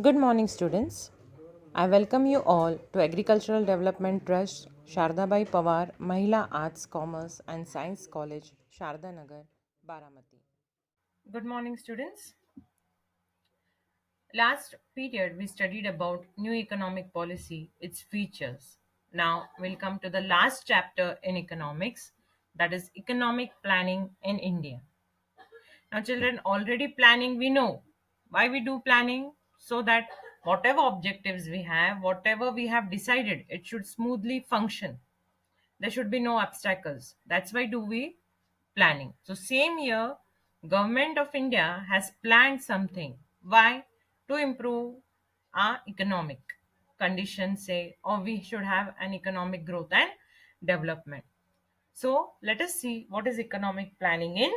Good morning, students. I welcome you all to Agricultural Development Trust, Shardabai Pawar, Mahila Arts, Commerce and Science College, Sharda Nagar, Baramati. Good morning, students. Last period we studied about new economic policy, its features. Now we'll come to the last chapter in economics, that is economic planning in India. Now, children, already planning, we know why we do planning, so that whatever objectives we have, whatever we have decided, it should smoothly function. There should be no obstacles. That's why do we planning. So same year, Government of India has planned something. Why? To improve our economic conditions, say, or we should have an economic growth and development. So let us see what is economic planning in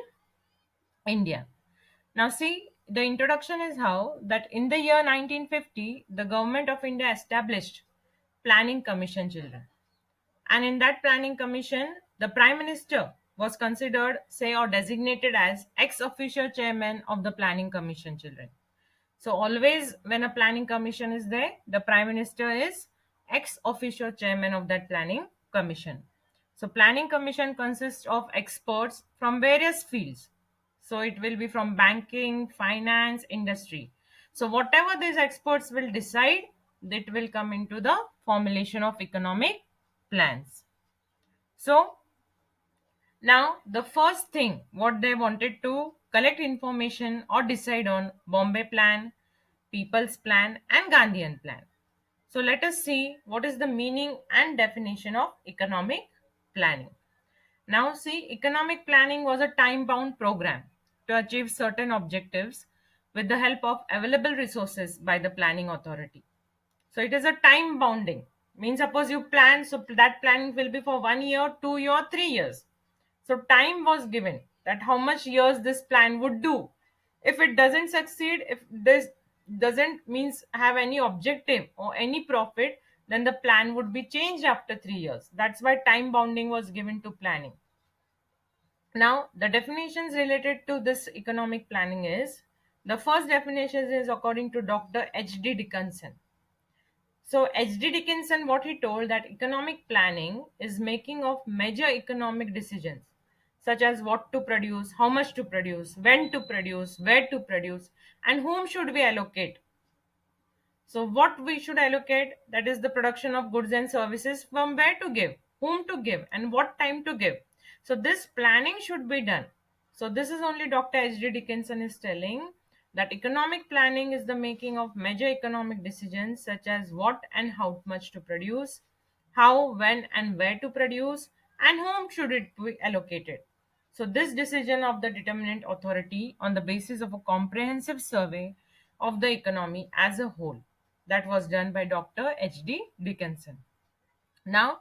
India. Now, see, the introduction is how that in the year 1950, the government of India established Planning Commission, children. And in that Planning Commission, the Prime Minister was considered, say, or designated as ex officio chairman of the Planning Commission, children. So, always when a Planning Commission is there, the Prime Minister is ex officio chairman of that Planning Commission. So, Planning Commission consists of experts from various fields. So, it will be from banking, finance, industry. So, whatever these experts will decide, it will come into the formulation of economic plans. So, now the first thing what they wanted to collect information or decide on Bombay Plan, People's Plan and Gandhian Plan. So let us see what is the meaning and definition of economic planning. Now see, economic planning was a time bound program to achieve certain objectives with the help of available resources by the planning authority. So it is a time bounding. Means suppose you plan, so that planning will be for 1 year, 2 year, 3 years. So time was given that how much years this plan would do. If it doesn't succeed, if this doesn't means have any objective or any profit, then the plan would be changed after 3 years. That's why time bounding was given to planning. Now, the definitions related to this economic planning is, the first definition is according to Dr. H.D. Dickinson. So H.D. Dickinson, what he told that economic planning is making of major economic decisions such as what to produce, how much to produce, when to produce, where to produce, and whom should we allocate. So what we should allocate, that is the production of goods and services, from where to give, whom to give, and what time to give. So this planning should be done. So this is only Dr. H.D. Dickinson is telling that economic planning is the making of major economic decisions such as what and how much to produce, how, when, and where to produce, and whom should it be allocated. So this decision of the determinant authority on the basis of a comprehensive survey of the economy as a whole, that was done by Dr. H.D. Dickinson. Now,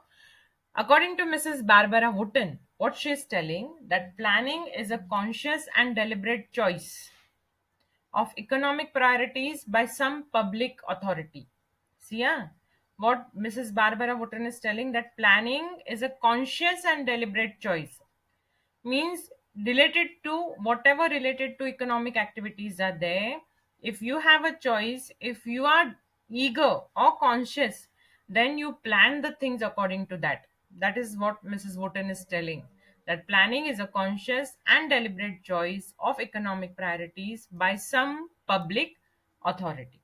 according to Mrs. Barbara Wooten, what she is telling that planning is a conscious and deliberate choice of economic priorities by some public authority. See, yeah, what Mrs. Barbara Wooten is telling that planning is a conscious and deliberate choice, means related to whatever related to economic activities are there. If you have a choice, if you are eager or conscious, then you plan the things according to that. That is what Mrs. Wooten is telling, that planning is a conscious and deliberate choice of economic priorities by some public authority.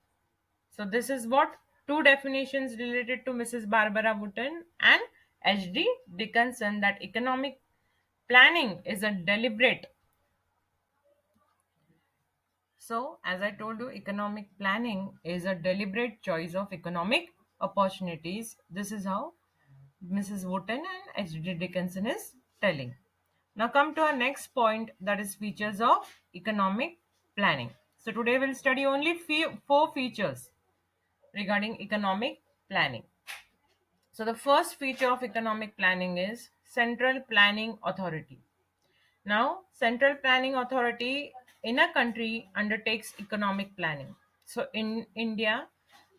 So this is what two definitions related to Mrs. Barbara Wooten and H.D. Dickinson, that economic planning is a deliberate. So, as I told you, economic planning is a deliberate choice of economic opportunities. This is how Mrs. Wooten and H.D. Dickinson is telling. Now, come to our next point, that is features of economic planning. So, today we'll study only four features regarding economic planning. So, the first feature of economic planning is Central Planning Authority. Now, Central Planning Authority in a country undertakes economic planning. So, in India,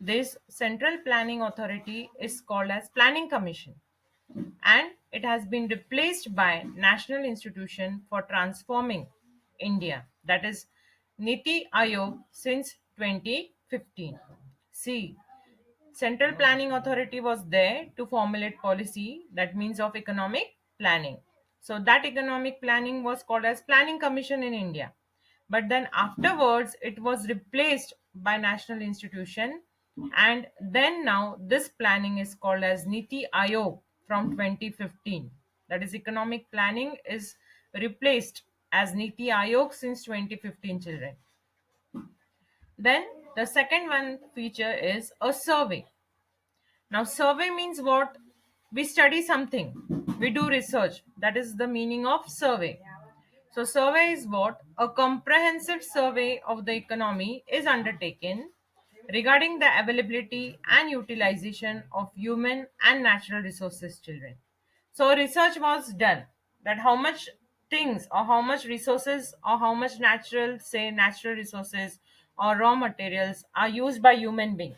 this Central Planning Authority is called as Planning Commission, and it has been replaced by National Institution for Transforming India, that is Niti Aayog, since 2012. 2015. See, Central Planning Authority was there to formulate policy, that means of economic planning. So that economic planning was called as Planning Commission in India. But then afterwards it was replaced by national institution, and then now this planning is called as Niti Aayog from 2015. That is, economic planning is replaced as Niti Aayog since 2015, children. Then the second one feature is a survey. Now, survey means what? We study something, we do research. That is the meaning of survey. So, survey is what? A comprehensive survey of the economy is undertaken regarding the availability and utilization of human and natural resources, children. So, research was done that how much things or how much resources or how much natural, say, natural resources or raw materials are used by human being.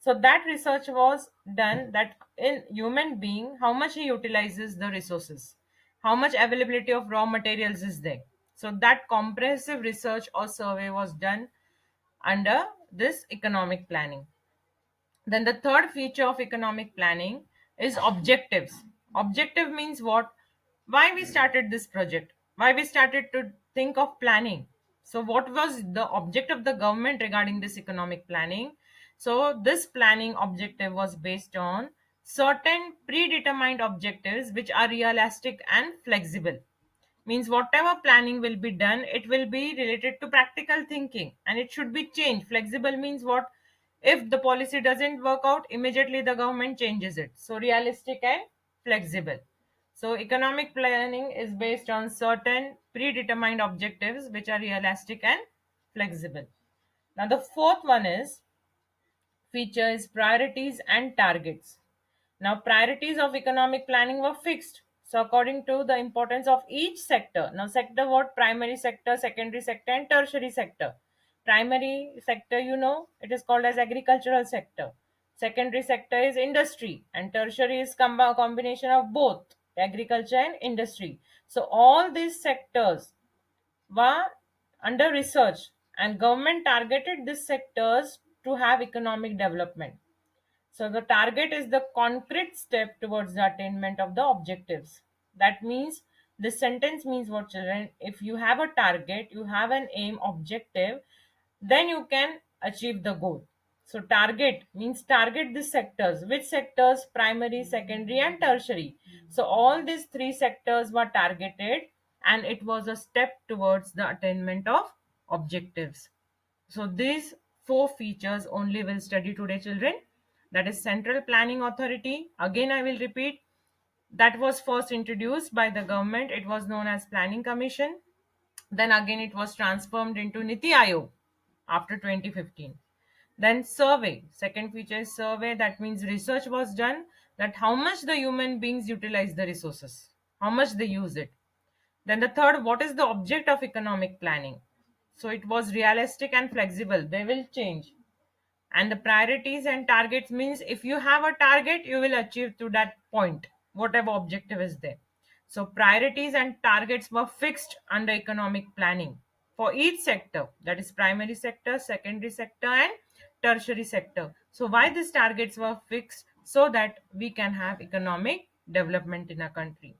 So that research was done that in human being how much he utilizes the resources, how much availability of raw materials is there. So that comprehensive research or survey was done under this economic planning. Then the third feature of economic planning is objectives. Objective means what? Why we started this project? Why we started to think of planning? So what was the object of the government regarding this economic planning? So this planning objective was based on certain predetermined objectives which are realistic and flexible. Means whatever planning will be done, it will be related to practical thinking and it should be changed. Flexible means what? If the policy doesn't work out, immediately the government changes it. So realistic and flexible. So economic planning is based on certain predetermined objectives which are realistic and flexible. Now the fourth one is features priorities and targets. Now, priorities of economic planning were fixed. So, according to the importance of each sector. Now, sector what? Primary sector, secondary sector, and tertiary sector. Primary sector, it is called as agricultural sector. Secondary sector is industry, and tertiary is combination of both agriculture and industry. So, all these sectors were under research, and government targeted these sectors to have economic development. So the target is the concrete step towards the attainment of the objectives. That means this sentence means what, children? If you have a target, you have an aim objective, then you can achieve the goal. So target means target the sectors. Which sectors? Primary, secondary, and tertiary. So all these three sectors were targeted and it was a step towards the attainment of objectives. So these four features only will study today, children. That is Central Planning Authority. Again, I will repeat. That was first introduced by the government. It was known as Planning Commission. Then again, it was transformed into Niti Aayog after 2015. Then survey. Second feature is survey. That means research was done that how much the human beings utilize the resources, how much they use it. Then the third, what is the object of economic planning? So it was realistic and flexible. They will change. And the priorities and targets means if you have a target, you will achieve to that point, whatever objective is there. So priorities and targets were fixed under economic planning for each sector, that is primary sector, secondary sector, and tertiary sector. So why these targets were fixed? So that we can have economic development in a country.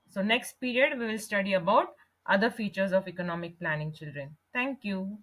So next period we will study about other features of economic planning, children. Thank you.